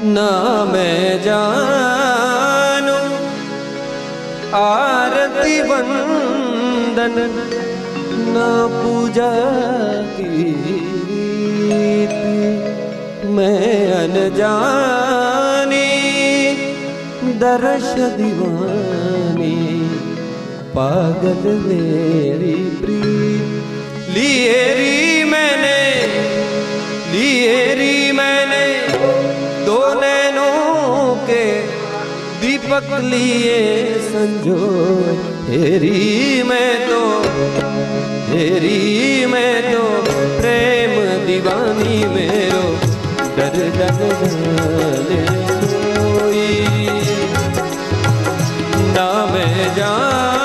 ना मैं जानू आरती वंदन ना पूजा गीत, मैं अनजानी दर्श दीवानी पागल मेरी प्रीत। लिए री मैंने दो नैनों के दीपक लिए संजो, हेरी मैं तो प्रेम दीवानी मेरो डर जाने कोई ना मैं जान